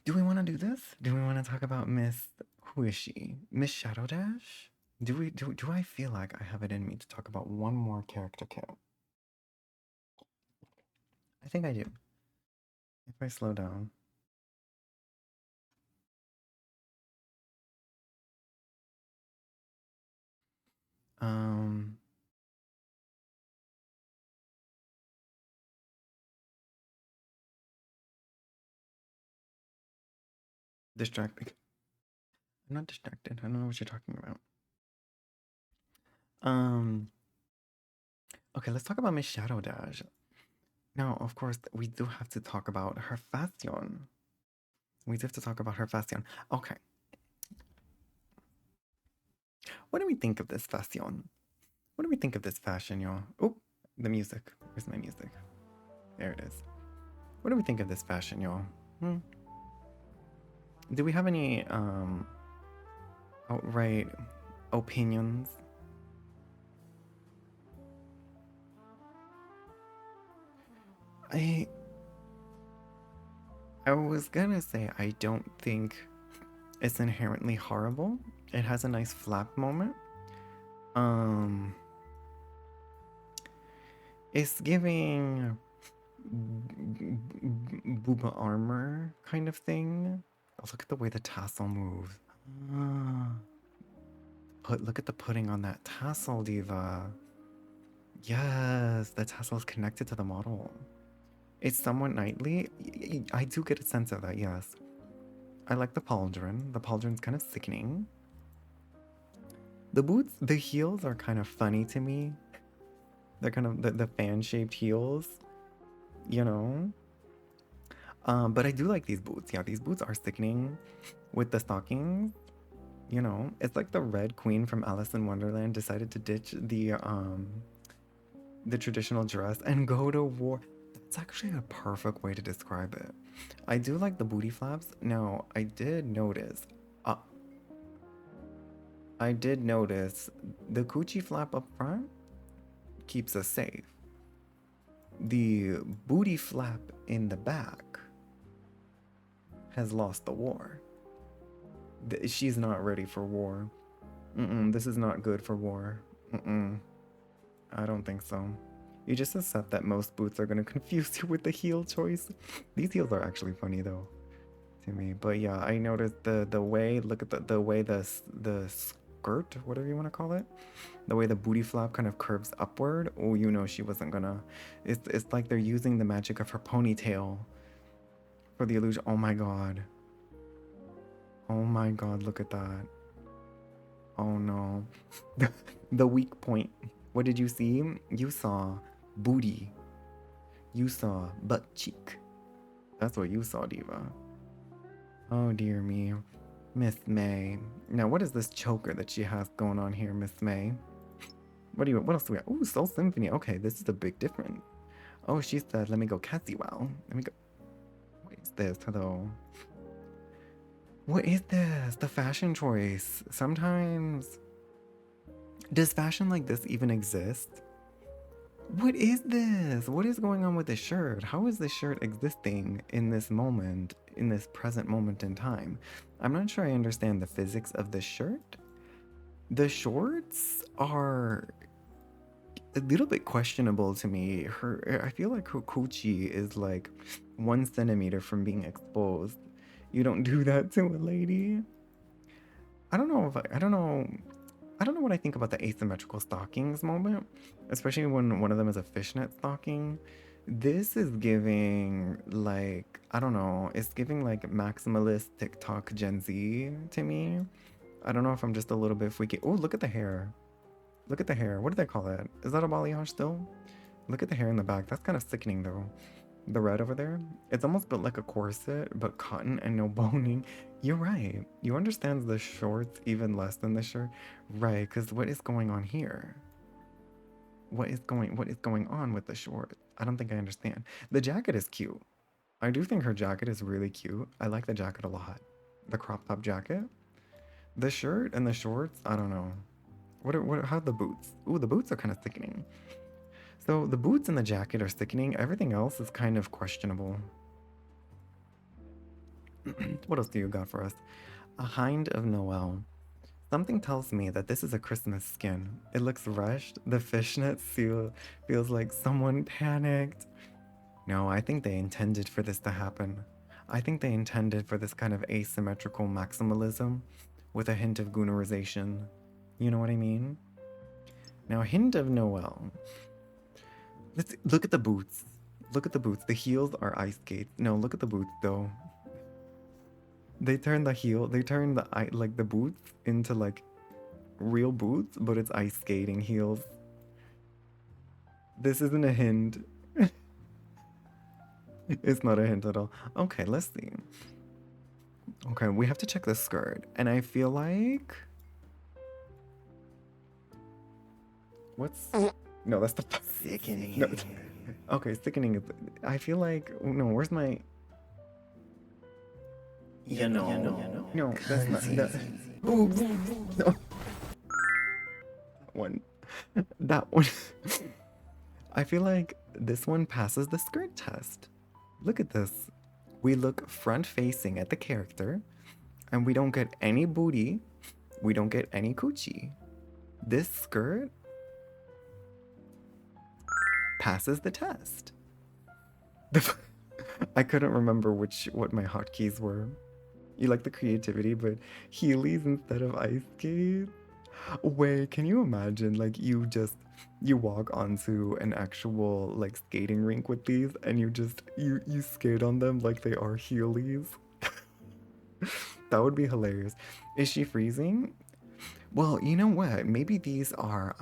Do we want to do this? Do we want to talk about Miss? Who is she? Miss Shadow Dash? Do I feel like I have it in me to talk about one more character count? I think I do. If I slow down. Um, distracted. I'm not distracted. I don't know what you're talking about. Um, okay, let's talk about Miss Shadow Dash. Now, of course, we do have to talk about her fashion. We do have to talk about her fashion. Okay, what do we think of this fashion? What do we think of this fashion, y'all? Oh, the music. Where's my music? There it is. What do we think of this fashion, y'all? Hmm? Do we have any outright opinions? I I was gonna say I don't think it's inherently horrible. It has a nice flap moment. Um it's giving booba armor kind of thing. Oh, look at the way the tassel moves. Ah, look at the pudding on that tassel, Diva. Yes, the tassel is connected to the model. It's somewhat knightly. I do get a sense of that, yes. I like the pauldron. The pauldron's kind of sickening. The boots, the heels are kind of funny to me. They're kind of the fan-shaped heels, you know? But I do like these boots. Yeah, these boots are sickening with the stockings. You know, it's like the Red Queen from Alice in Wonderland decided to ditch the traditional dress and go to war. That's actually a perfect way to describe it. I do like the booty flaps. Now, uh, I did notice the coochie flap up front keeps us safe. The booty flap in the back has lost the war. She's not ready for war. This is not good for war. I don't think so. You just accept that most boots are gonna confuse you with the heel choice. These heels are actually funny though to me. But yeah, I noticed the way. Look at the way the skirt, whatever you want to call it, the way the booty flap kind of curves upward. Oh, you know she wasn't gonna. It's like they're using the magic of her ponytail for the illusion. Oh my god. Oh my god, look at that. Oh no. The weak point. What did you see? You saw booty. You saw butt cheek. That's what you saw, Diva. Oh dear me. Miss May. Now, what is this choker that she has going on here, Miss May? What else do we have? Ooh, Soul Symphony. Okay, this is a big difference. Oh, she said, let me go Cassie-Wow. Let me go. What is this, though? What is this? The fashion choice. Sometimes. Does fashion like this even exist? What is this? What is going on with this shirt? How is this shirt existing in this moment, in this present moment in time? I'm not sure I understand the physics of this shirt. The shorts are a little bit questionable to me. I feel like her coochie is like 1 centimeter from being exposed. You don't do that to a lady. I don't know. I don't know what I think about the asymmetrical stockings moment, especially when one of them is a fishnet stocking. This is giving like, I don't know, it's giving like maximalist TikTok Gen Z to me. I don't know if I'm just a little bit freaky. Oh, look at the hair. Look at the hair. What do they call that? Is that a balayage still? Look at the hair in the back. That's kind of sickening though. The red over there, it's almost built like a corset, but cotton and no boning. You're right. You understand the shorts even less than the shirt, right? Because what is going on here? What is going on with the short? I don't think I understand. The jacket is cute. I do think her jacket is really cute. I like the jacket a lot. The crop top jacket. The shirt and the shorts, I don't know. How the boots? Ooh, the boots are kind of thickening. So the boots and the jacket are thickening. Everything else is kind of questionable. What else do you got for us? A Hind of Noel. Something tells me that this is a Christmas skin. It looks rushed. The fishnet seal feels like someone panicked. No, I think they intended for this to happen. I think they intended for this kind of asymmetrical maximalism with a hint of goonerization. You know what I mean? Now, hint of Noel. Let's look at the boots. Look at the boots. The heels are ice skates. No, look at the boots though. They turn the boots into like real boots, but it's ice skating heels. This isn't a hint. It's not a hint at all. Okay, let's see. Okay, we have to check the skirt, and I feel like what's no, that's the Sickening. no. Okay, sickening is. I feel like no. Where's my? You know. No, that's not. That, boobs. No. That one. That one. I feel like this one passes the skirt test. Look at this. We look front facing at the character, and we don't get any booty. We don't get any coochie. This skirt passes the test. I couldn't remember what my hotkeys were. You like the creativity, but Heelys instead of ice skates? Wait, can you imagine like you walk onto an actual like skating rink with these and you skate on them like they are Heelys? That would be hilarious. Is she freezing? Well, you know what? Maybe these are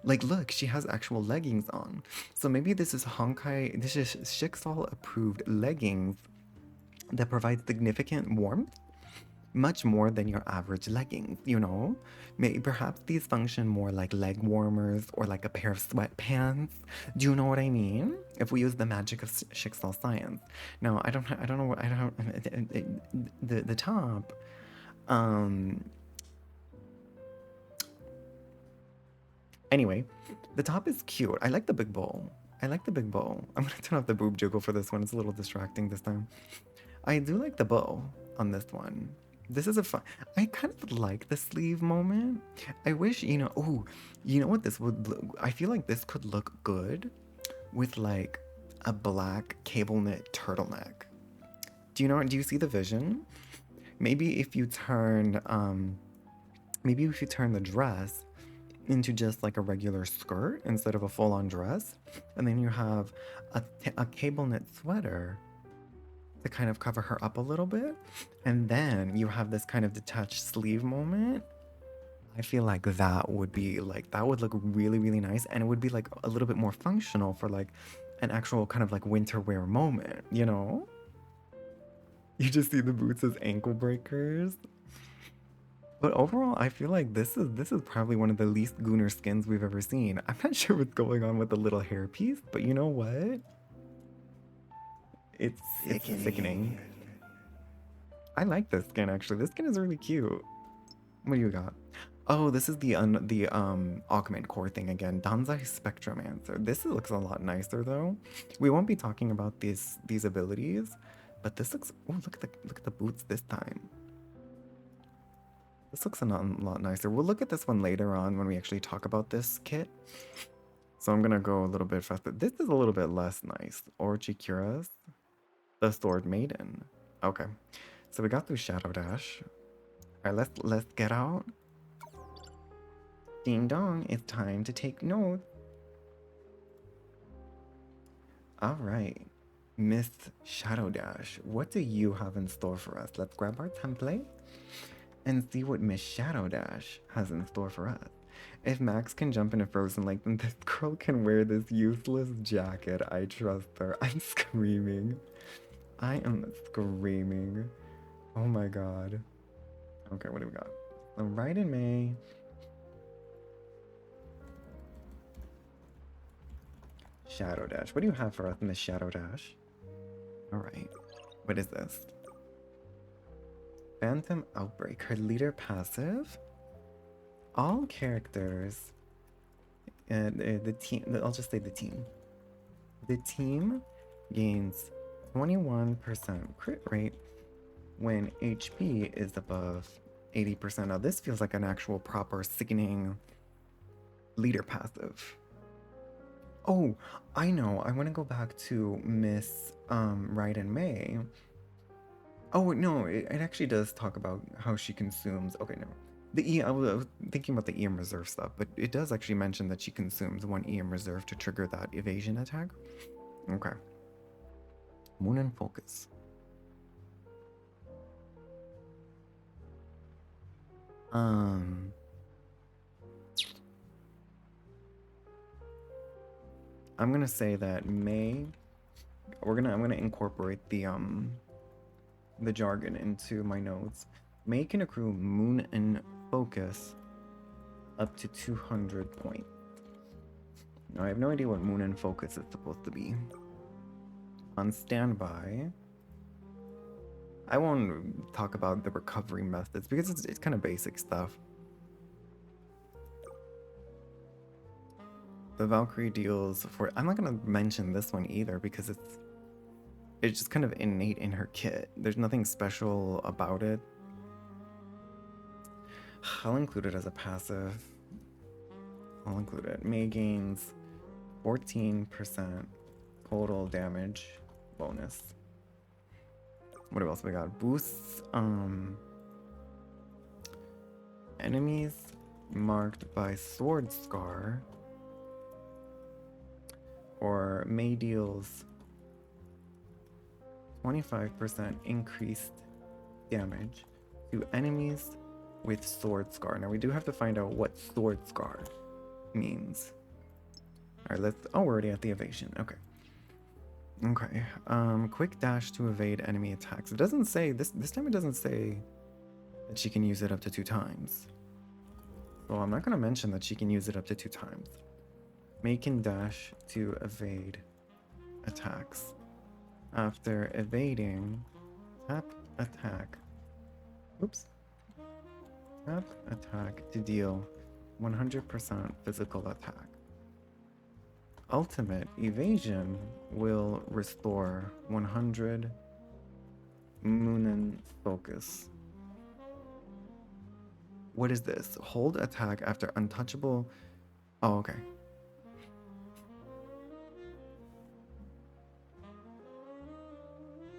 like look, she has actual leggings on. So maybe this is Honkai, this is Shixal approved leggings that provide significant warmth, much more than your average leggings, you know? Maybe perhaps these function more like leg warmers or like a pair of sweatpants. Do you know what I mean? If we use the magic of Shixal science. Now, I don't know what I don't the top anyway, the top is cute. I like the big bow. I like the big bow. I'm gonna turn off the boob jiggle for this one. It's a little distracting this time. I do like the bow on this one. This is a fun. I kind of like the sleeve moment. I wish, you know, oh, you know what this would look, I feel like this could look good with like a black cable knit turtleneck. Do you see the vision? Maybe if you turn the dress into just like a regular skirt instead of a full-on dress, and then you have a cable knit sweater to kind of cover her up a little bit, and then you have this kind of detached sleeve moment. I feel like that would look really, really nice, and it would be like a little bit more functional for like an actual kind of like winter wear moment, you know? You just see the boots as ankle breakers. But overall, I feel like this is probably one of the least gooner skins we've ever seen. I'm not sure what's going on with the little hairpiece, but you know what? It's sickening. I like this skin actually. This skin is really cute. What do you got? Oh, this is the augment core thing again. Danzai Spectromancer. This looks a lot nicer though. We won't be talking about these abilities, but this looks. Oh, look at the boots this time. This looks a lot nicer. We'll look at this one later on when we actually talk about this kit. So I'm gonna go a little bit faster. This is a little bit less nice. Orchikuras, the Sword Maiden. Okay, so we got through Shadow Dash. All right, let's get out. Ding dong, it's time to take notes. All right, Miss Shadow Dash, what do you have in store for us? Let's grab our template and see what Miss Shadow Dash has in store for us. If Max can jump in a frozen lake, then this girl can wear this useless jacket. I trust her. I'm screaming. I am screaming. Oh my god. Okay, what do we got? So right in May. Shadow Dash. What do you have for us, Miss Shadow Dash? Alright. What is this? Phantom Outbreak. Her leader passive. All characters. The team. I'll just say the team. The team gains 21% crit rate when HP is above 80%. Now this feels like an actual proper sickening leader passive. Oh, I know. I want to go back to Miss Raiden May. Oh no, it actually does talk about how she consumes. Okay, no. I was thinking about the EM reserve stuff, but it does actually mention that she consumes one EM reserve to trigger that evasion attack. Okay. Moon and focus. I'm gonna say that May. I'm gonna incorporate the jargon into my notes. May can accrue moon and focus up to 200 points. Now I have no idea what moon and focus is supposed to be. On standby, I won't talk about the recovery methods because it's kind of basic stuff. The Valkyrie deals for. I'm not gonna mention this one either because it's just kind of innate in her kit. There's nothing special about it. I'll include it as a passive. I'll include it. May gains 14% total damage bonus. What else we got? Boosts enemies marked by sword scar, or May deals 25% increased damage to enemies with sword scar. Now we do have to find out what sword scar means. All right, we're already at the evasion. Okay. Quick dash to evade enemy attacks. It doesn't say this time. It doesn't say that she can use it up to 2 times. Well, I'm not gonna mention that she can use it up to 2 times. May can dash to evade attacks. After evading, tap attack. Oops. Tap attack to deal 100% physical attack. Ultimate evasion will restore 100 Moonin focus. What is this? Hold attack after untouchable. Oh, okay.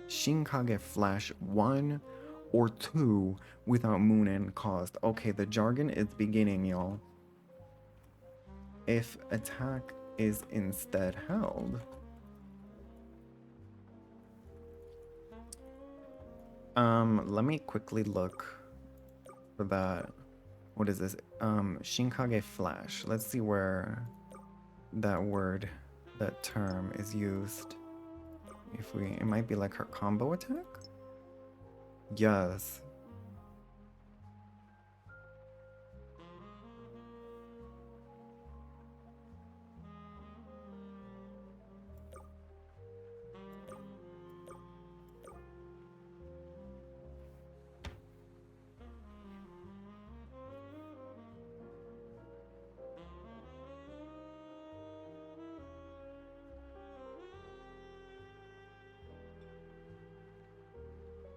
Shinkage flash 1 or 2 without Moonin cost. Okay, the jargon is beginning, y'all. If attack is instead held, let me quickly look for that. What is this? Shinkage flash. Let's see where that word, that term is used. It might be like her combo attack? Yes.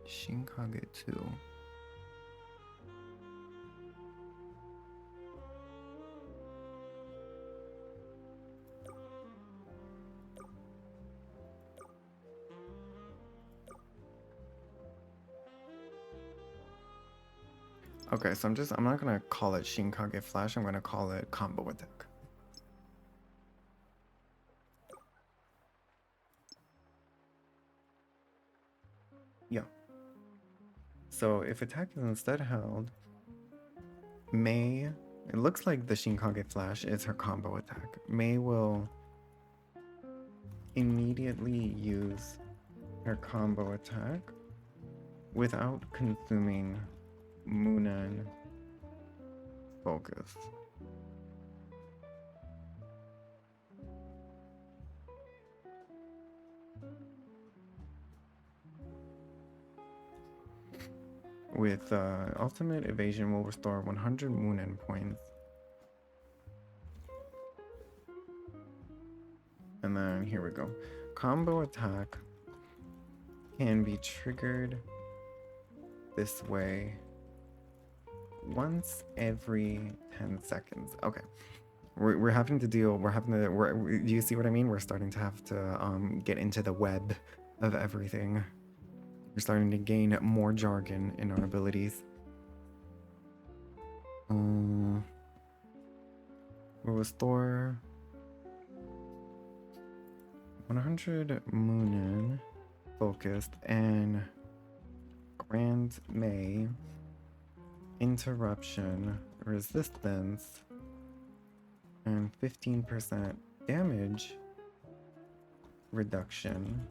Shinkage 2. Okay, so I'm not gonna call it Shinkage Flash, I'm gonna call it Combo Attack. Yeah. So if attack is instead held, it looks like the Shinkage Flash is her combo attack. May will immediately use her combo attack without consuming Moonan focus. With ultimate evasion will restore 100 Moonan points. And then here we go. Combo attack can be triggered this way once every 10 seconds. Okay. We're having to deal, do you see what I mean? We're starting to have to get into the web of everything. We're starting to gain more jargon in our abilities. We will restore 100 Moonin focused and Grand May interruption resistance and 15% damage reduction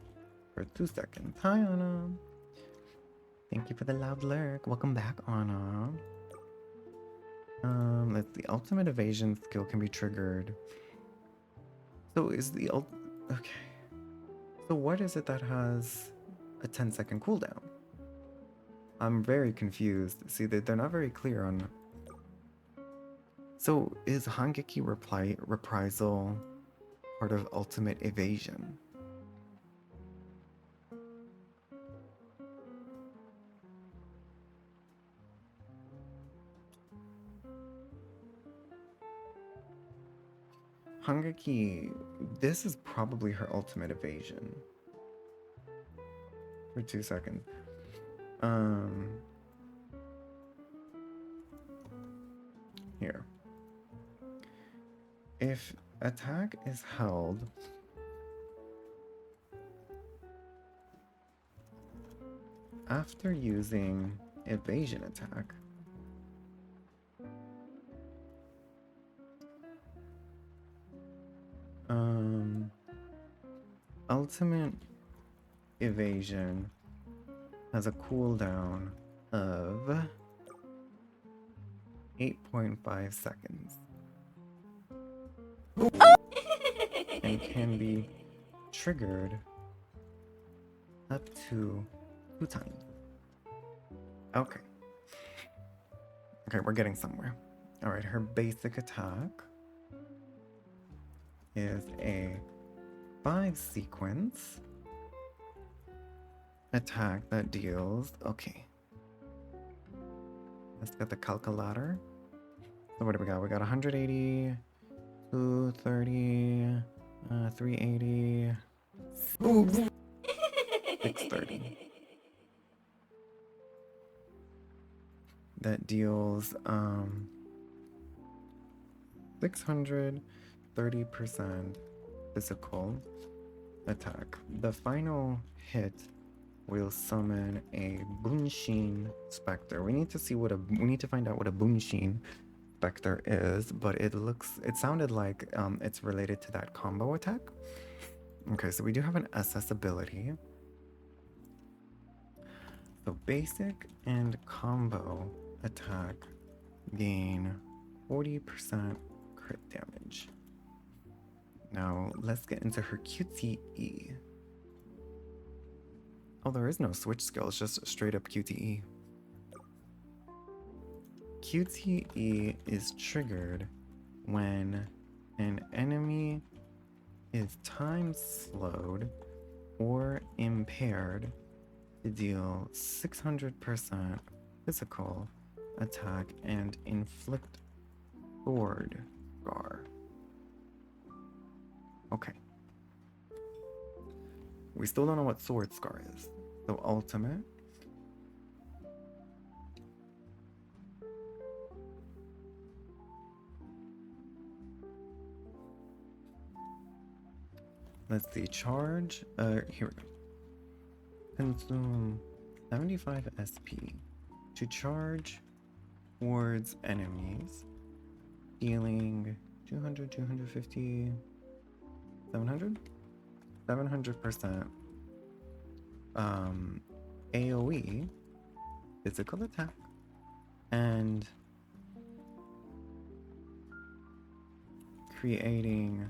for 2 seconds. Hi Anna. Thank you for the loud lurk. Welcome back, Anna. Let's see. Ultimate evasion skill can be triggered. So is the okay. So what is it that has a 10-second cooldown? I'm very confused. See, they're not very clear on. So is Hangeki reprisal part of ultimate evasion? Hangeki, this is probably her ultimate evasion. For 2 seconds. Here. If attack is held after using evasion attack, ultimate evasion has a cooldown of 8.5 seconds and can be triggered up to 2 times. Okay, we're getting somewhere. All right, her basic attack is a 5 sequence attack that deals. Okay, let's get the calculator. So what do we got? We got 180, 230, 380, 630. That deals 630% physical attack. The final hit will summon a Bunshin Spectre. We need to find out what a Bunshin Spectre is, but it sounded like it's related to that combo attack. Okay, so we do have an SS ability. So basic and combo attack gain 40% crit damage. Now let's get into her QTE. Oh, there is no switch skill, it's just straight up QTE. QTE is triggered when an enemy is time slowed or impaired to deal 600% physical attack and inflict sword scar. Okay. We still don't know what sword scar is. So ultimate. Let's see, charge. Here we go. Consume 75 SP to charge towards enemies, dealing 200, 250, 700? 700% AoE, physical attack, and creating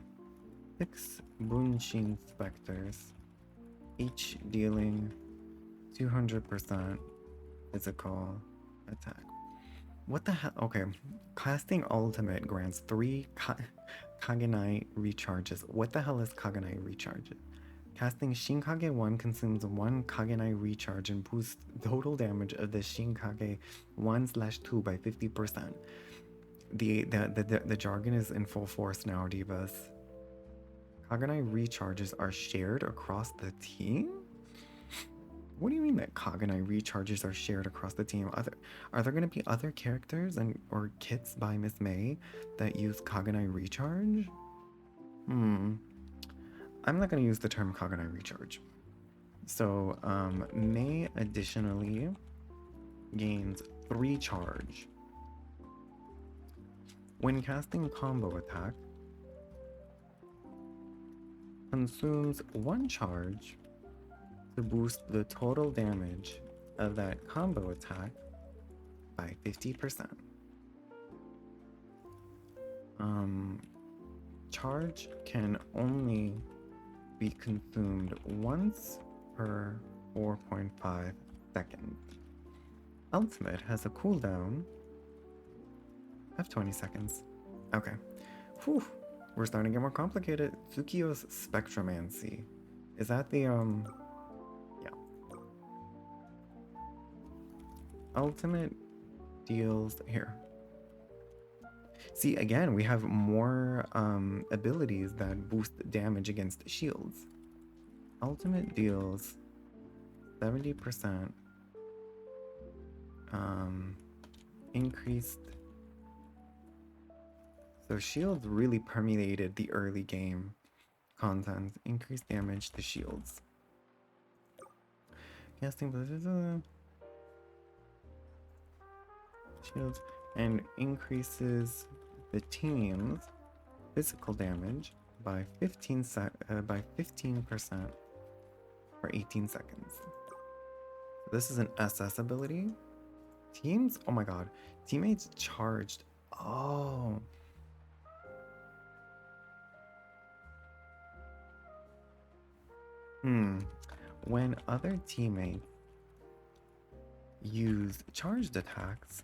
6 Bunshin Specters, each dealing 200% physical attack. What the hell? Okay, casting ultimate grants 3 Kaganai recharges. What the hell is Kaganai recharges? Casting Shinkage 1 consumes 1 Kagenai recharge and boosts total damage of the Shinkage 1/2 by 50%. The jargon is in full force now, Divas. Kagenai recharges are shared across the team? What do you mean that Kagenai recharges are shared across the team? Are there going to be other characters or kits by Miss May that use Kagenai recharge? I'm not going to use the term Kagenai recharge. So, May additionally gains 3 charge. When casting combo attack, consumes 1 charge to boost the total damage of that combo attack by 50%. Charge can only be consumed once per 4.5 seconds. Ultimate has a cooldown of 20 seconds. Okay. Whew. We're starting to get more complicated. Tsukio's Spectromancy. Is that the, yeah. Ultimate deals here. See, again, we have more abilities that boost damage against shields. Ultimate deals 70% increased. So shields really permeated the early game content. Increased damage to shields. Casting shields and increases the team's physical damage by 15% for 18 seconds. This is an SS ability. Teams, oh my god, teammates charged. Oh. When other teammates use charged attacks,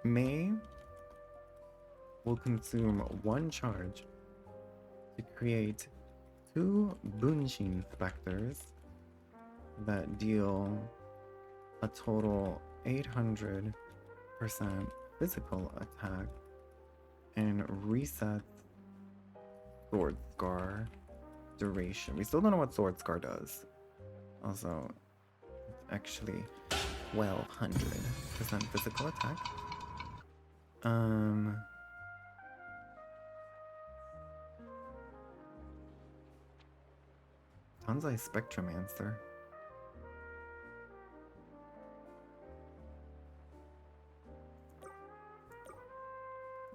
May will consume 1 charge to create 2 Bunshin Specters that deal a total 800% physical attack and reset Sword Scar duration. We still don't know what Sword Scar does. Also, it's actually 1200% physical attack. Tanzai Spectromancer.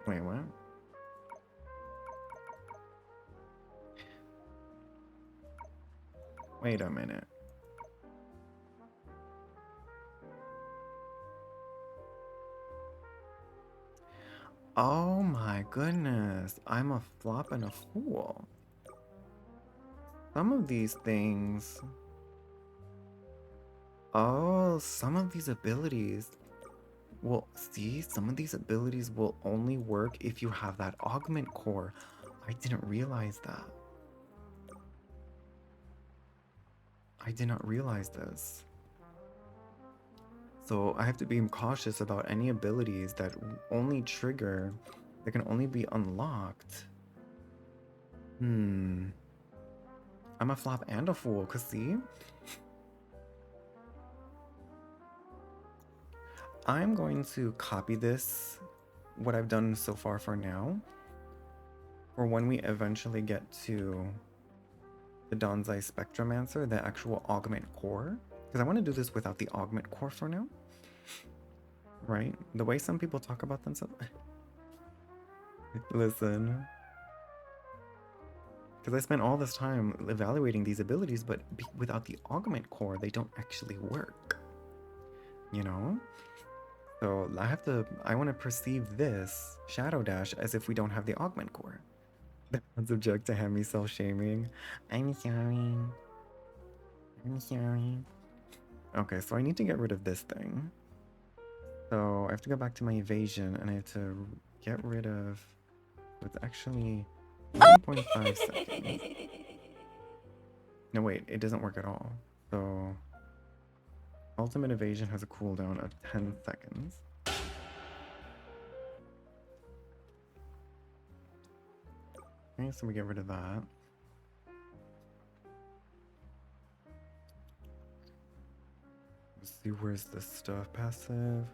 Wait, what? Wait a minute. Oh my goodness, I'm a flop and a fool. Some of these things... Oh, some of these abilities... Well, see, some of these abilities will only work if you have that augment core. I didn't realize that. I did not realize this. So I have to be cautious about any abilities that only trigger, that can only be unlocked. I'm a flop and a fool, cause see? I'm going to copy this, what I've done so far for now, for when we eventually get to the Danzai Spectromancer, the actual augment core. Because I want to do this without the augment core for now. Right? The way some people talk about themselves. Listen. Because I spent all this time evaluating these abilities, but without the augment core, they don't actually work. You know? So I want to perceive this Shadow Dash as if we don't have the augment core. That's subject to Hemi self-shaming. I'm sorry. I'm sorry. Okay, so I need to get rid of this thing. So I have to go back to my evasion and I have to get rid of what's actually 1.5 seconds. No, wait, it doesn't work at all. So, ultimate evasion has a cooldown of 10 seconds. Okay, so we get rid of that. Let's see, where's the stuff passive?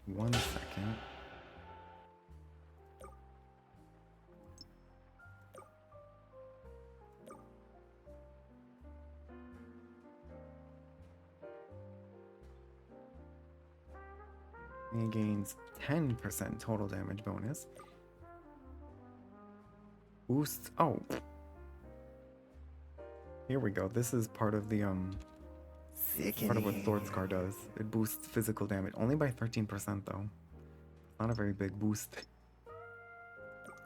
One second. He gains 10% total damage bonus. Boost. Oh. Here we go. This is part of the part of what Sword Scar does. It boosts physical damage only by 13% though. Not a very big boost.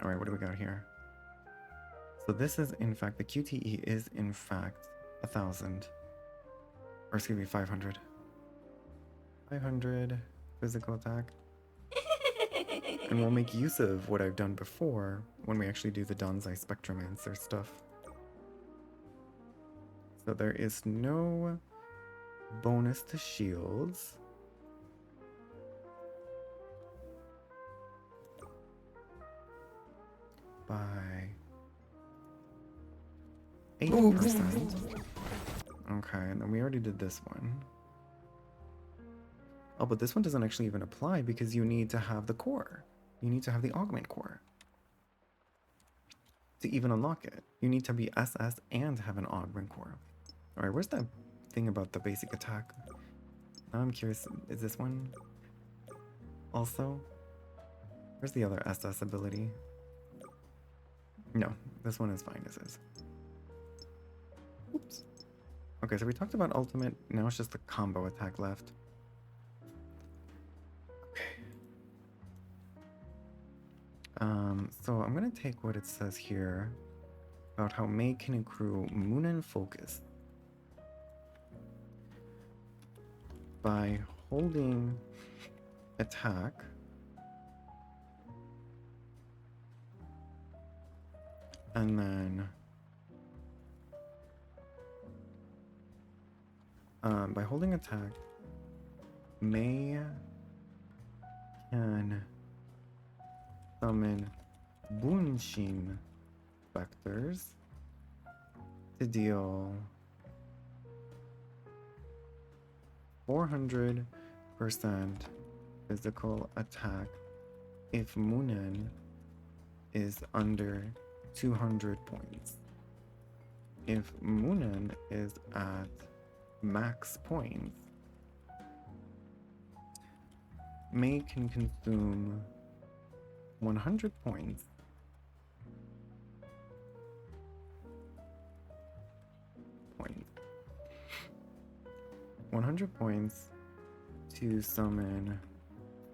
Alright, what do we got here? So this is in fact, the QTE is in fact 1,000. Or excuse me, 500. 500 physical attack. And we'll make use of what I've done before when we actually do the Danzai Spectromancer stuff. So there is no bonus to shields. By 8%. Okay, and then we already did this one. Oh, but this one doesn't actually even apply because you need to have the core. You need to have the augment core to even unlock it. You need to be SS and have an augment core. Alright, where's that thing about the basic attack? Now I'm curious, is this one also? Where's the other SS ability? No, this one is fine as is. Oops. Okay, so we talked about ultimate, now it's just the combo attack left. So I'm gonna take what it says here about how Mei can accrue Munen focus by holding attack and then by holding attack, Mei can summon Bunshin Specters to deal 400% physical attack if Munen is under 200 points. If Munen is at max points, Mei can consume 100 points points 100 points to summon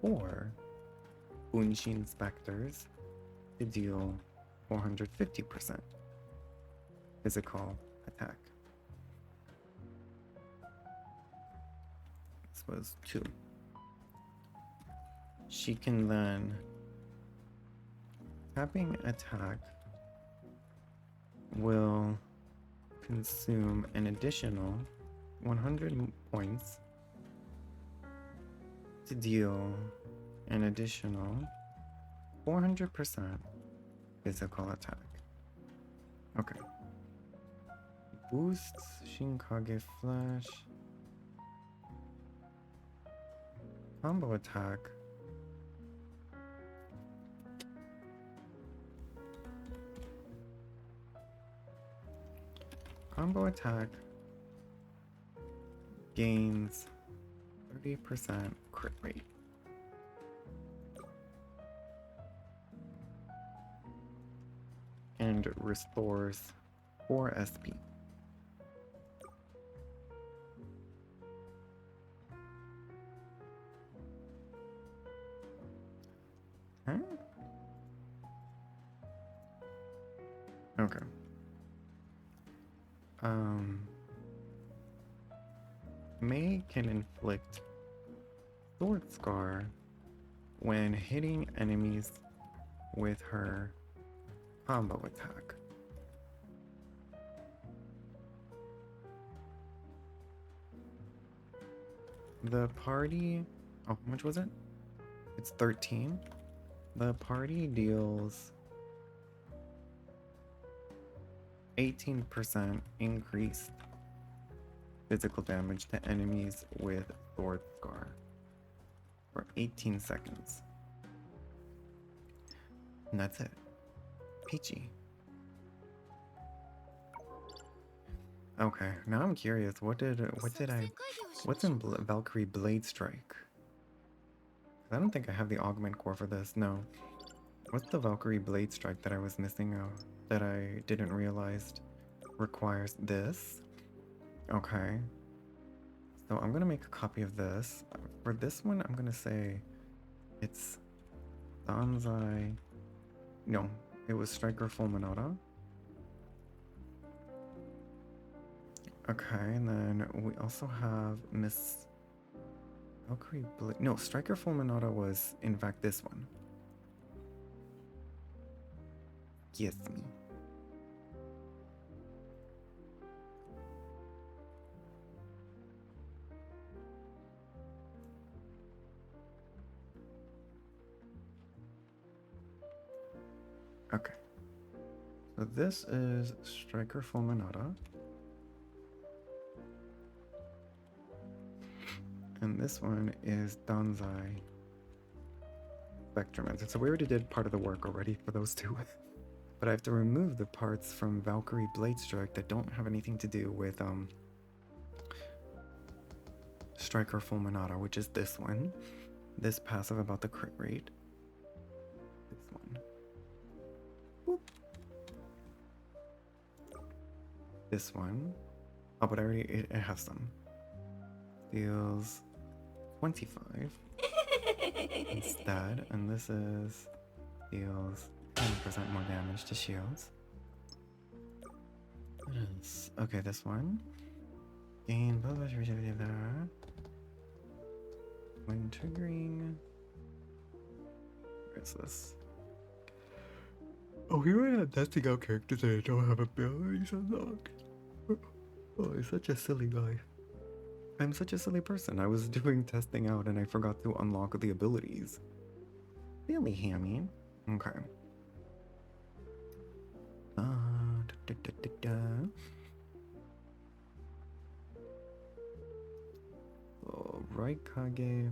4 Bunshin Specters to deal 450% physical attack. This was 2. She can then tapping attack will consume an additional 100 points to deal an additional 400% physical attack. Okay. Boosts Shinkage Flash. Combo attack. Combo attack gains 30% crit rate. And restores 4 SP. Huh? Okay. Mei can inflict Sword Scar when hitting enemies with her combo attack. The party, oh, how much was it? It's 13. The party deals 18% increased physical damage to enemies with Sword Scar for 18 seconds. And that's it. Peachy. Okay, now I'm curious. What's in Valkyrie Blade Strike? I don't think I have the augment core for this. No. What's the Valkyrie Blade Strike that I was missing out? That I didn't realize requires this? Okay. So I'm gonna make a copy of this. For this one, I'm gonna say it's Danzai. No, it was Striker Fulminata. Okay, and then we also have Miss Valkyrie Blade. No, Striker Fulminata was in fact this one. Yes, me. Okay. So this is Striker Fulminata. And this one is Danzai Spectrum. So we already did part of the work already for those two. But I have to remove the parts from Valkyrie Blade Strike that don't have anything to do with Striker Fulminata, which is this one. This passive about the crit rate. This one. Whoop. This one. Oh, but I already it has some. Deals 25 instead, and this is deals 10% more damage to shields. What is okay? This one gain there. When triggering, where is this? Oh, here I am testing out characters that don't have abilities unlocked. Oh, he's such a silly guy. I'm such a silly person. I was doing testing out and I forgot to unlock the abilities. Really, Hammy? Okay. Oh, right, Kage.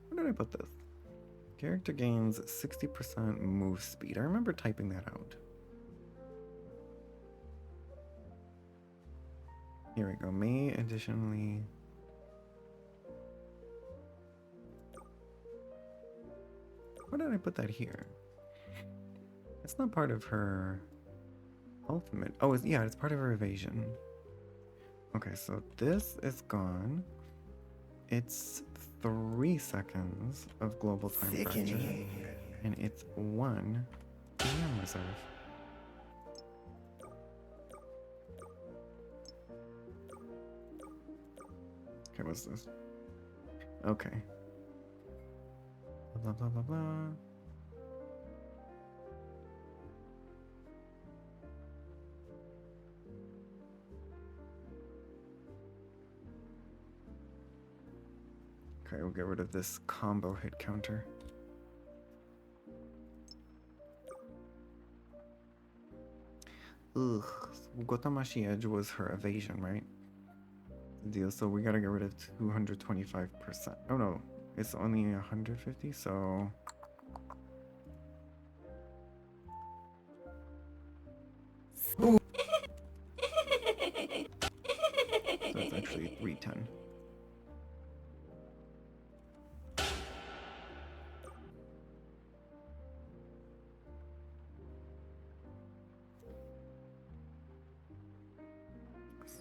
Where did I put this? Character gains 60% move speed. I remember typing that out. Here we go. May additionally... Why did I put that here? It's not part of her ultimate. Oh, yeah, it's part of her evasion. Okay, so this is gone. It's 3 seconds of global time fracture, and it's 1 DM reserve. Okay, what's this? Okay. Blah blah blah blah. Okay, we'll get rid of this combo hit counter. Ugh, Gotamashi Edge was her evasion, right? Deal, so we gotta get rid of 225%. Oh no, it's only 150, so... Ooh. So it's actually 310.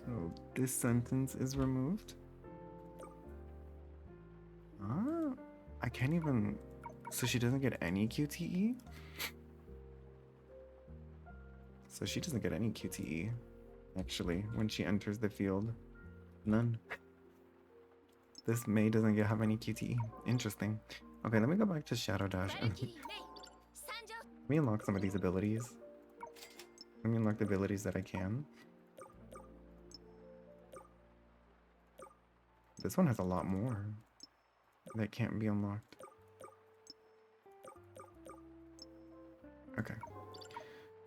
So this sentence is removed. I can't even... So she doesn't get any QTE? So she doesn't get any QTE. actually, when she enters the field. None. This May doesn't have any QTE. Interesting. Okay, let me go back to Shadow Dash. Let me unlock some of these abilities. Let me unlock the abilities that I can. This one has a lot more that can't be unlocked. Okay.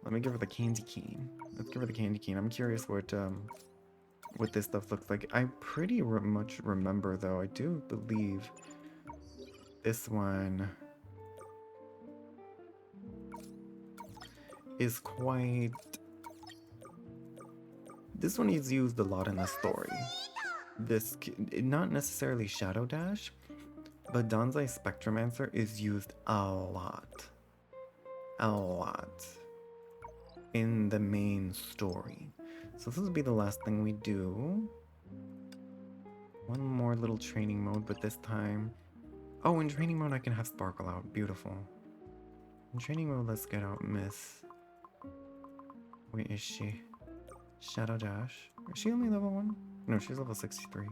Let me give her the candy cane. Let's give her the candy cane. I'm curious what this stuff looks like. I pretty much remember though. I do believe this one is quite... This one is used a lot in the story. This, not necessarily Shadow Dash, but Danzai Spectromancer is used a lot. A lot. In the main story. So this will be the last thing we do. One more little training mode, but this time... Oh, in training mode I can have Sparkle out. Beautiful. In training mode, let's get out Miss... Where is she? Shadow Dash. Is she only level 1? No, she's level 63.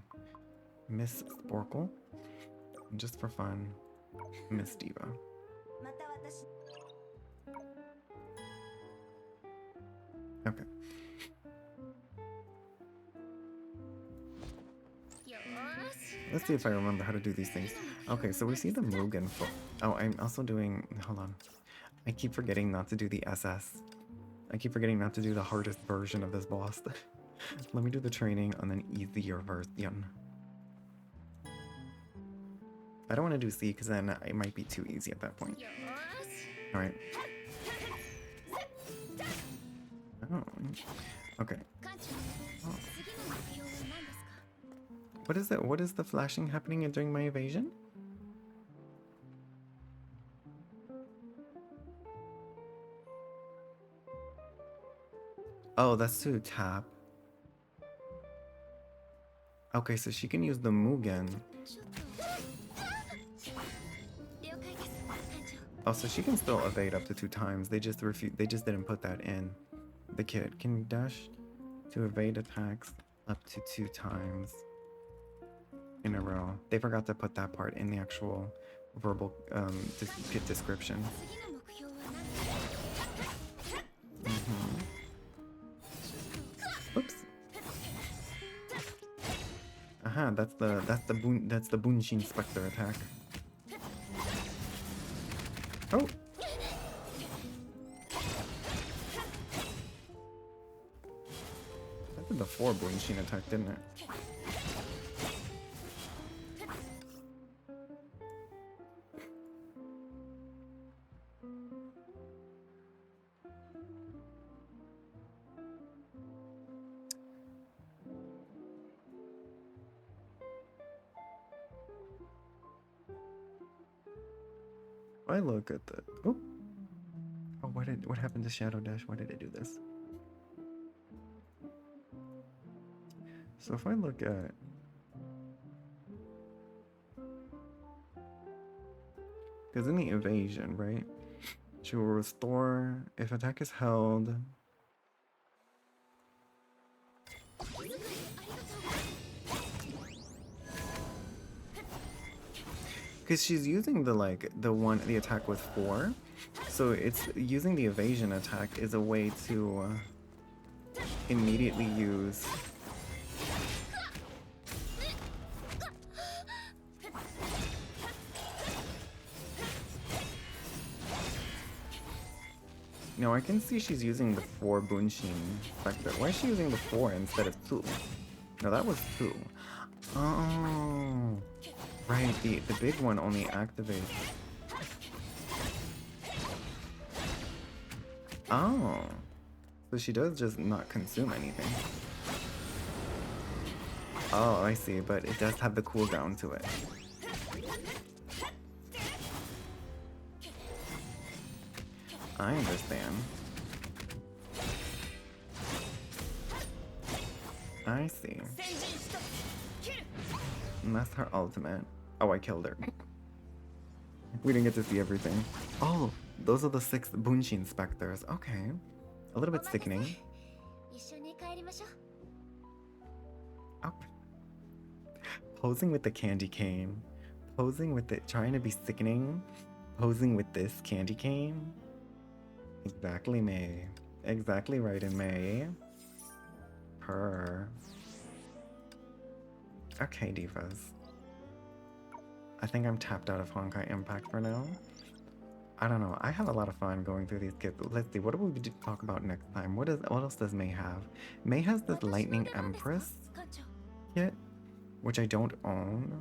Miss Sporkle. And just for fun, Miss Diva. Okay. Let's see if I remember how to do these things. Okay, so we see the Mugen. Oh, I'm also doing... Hold on. I keep forgetting not to do the SS. I keep forgetting not to do the hardest version of this boss. Let me do the training and then easier version. I don't want to do C because then it might be too easy at that point. Alright. Oh. Okay. Oh. What is it? What is the flashing happening during my evasion? Oh, that's to tap. Okay, so she can use the Mugen. Oh, so she can still evade up to 2 times. They just didn't put that in. The kid can dash to evade attacks up to 2 times in a row. They forgot to put that part in the actual verbal description. Oops. Aha, that's the Bunshin Spectre attack. Oh. That did the 4 Bunshin attack, didn't it? I look at the... Oh, what happened to Shadow Dash? Why did I do this? So if I look at... Because in the evasion, right? She will restore if attack is held. Because she's using the attack with 4, so it's using the evasion attack is a way to immediately use. No, I can see she's using the 4 Bunshin Spectre. Why is she using the 4 instead of 2? No, that was 2. Oh. Right, the big one only activates. Oh. So she does just not consume anything. Oh, I see, but it does have the cooldown to it. I understand. I see. And that's her ultimate. Oh, I killed her. We didn't get to see everything. Oh, those are the 6 Bunshin Spectres. Okay. A little bit sickening. posing with the candy cane, posing with it, trying to be sickening, posing with this candy cane. Exactly, May. Exactly right in May. Purr. Okay, divas. I think I'm tapped out of Honkai Impact for now. I don't know. I have a lot of fun going through these kits. Let's see. What do we talk about next time? What else does May have? May has this Lightning Empress kit, which I don't own.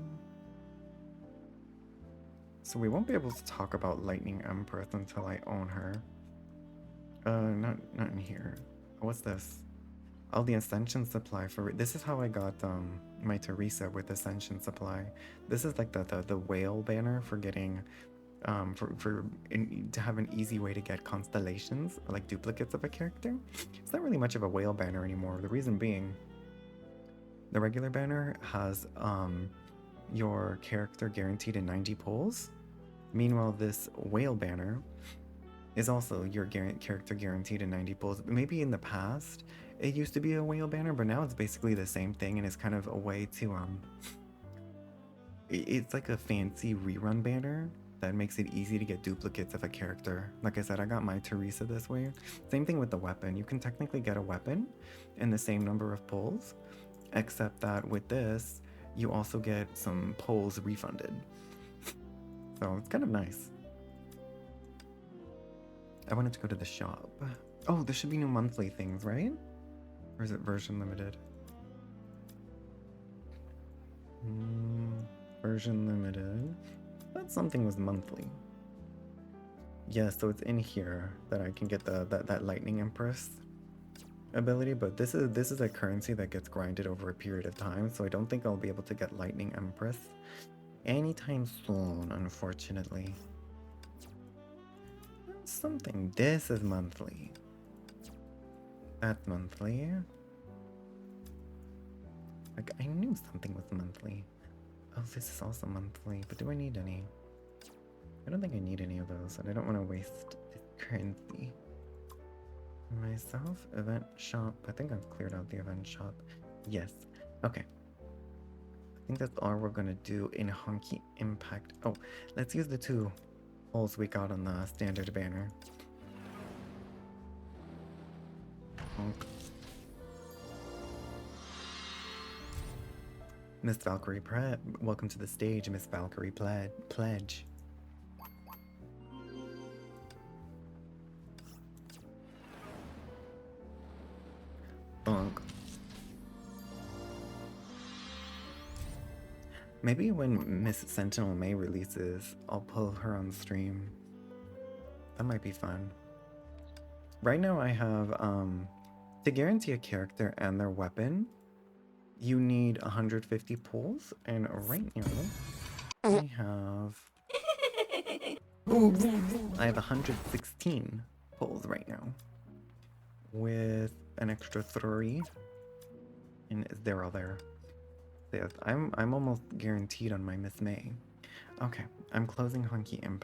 So we won't be able to talk about Lightning Empress until I own her. Not in here. What's this? Oh, the Ascension Supply for this is how I got my Teresa with Ascension Supply. This is like the whale banner for getting to have an easy way to get constellations, like duplicates of a character. It's not really much of a whale banner anymore. The reason being, the regular banner has your character guaranteed in 90 pulls. Meanwhile, this whale banner is also your character guaranteed in 90 pulls. Maybe in the past it used to be a whale banner, but now it's basically the same thing, and it's kind of a way to it's like a fancy rerun banner that makes it easy to get duplicates of a character. Like I said, I got my Teresa this way. Same thing with the weapon. You can technically get a weapon in the same number of pulls, except that with this, you also get some pulls refunded. So it's kind of nice. I wanted to go to the shop. Oh, there should be new monthly things, right? Or is it version limited? Version limited. Thought something was monthly. Yeah, so it's in here that I can get that Lightning Empress ability, but this is a currency that gets grinded over a period of time, so I don't think I'll be able to get Lightning Empress anytime soon, unfortunately. Something. This is monthly. That's monthly. Like, I knew something was monthly. Oh, this is also monthly, but do I need any? I don't think I need any of those, and I don't want to waste this currency. Myself, event shop. I think I've cleared out the event shop. Yes. Okay. I think that's all we're gonna do in Honkai Impact. Oh, let's use the 2 holes we got on the standard banner. Honk. Miss Valkyrie welcome to the stage, Miss Valkyrie Pledge. Bonk. Maybe when Miss Sentinel May releases, I'll pull her on stream. That might be fun. Right now I have, to guarantee a character and their weapon, you need 150 pulls, and right now I have 116 pulls right now, with an extra 3, and they're all there. I'm almost guaranteed on my Miss May. Okay, I'm closing Honkai Impact.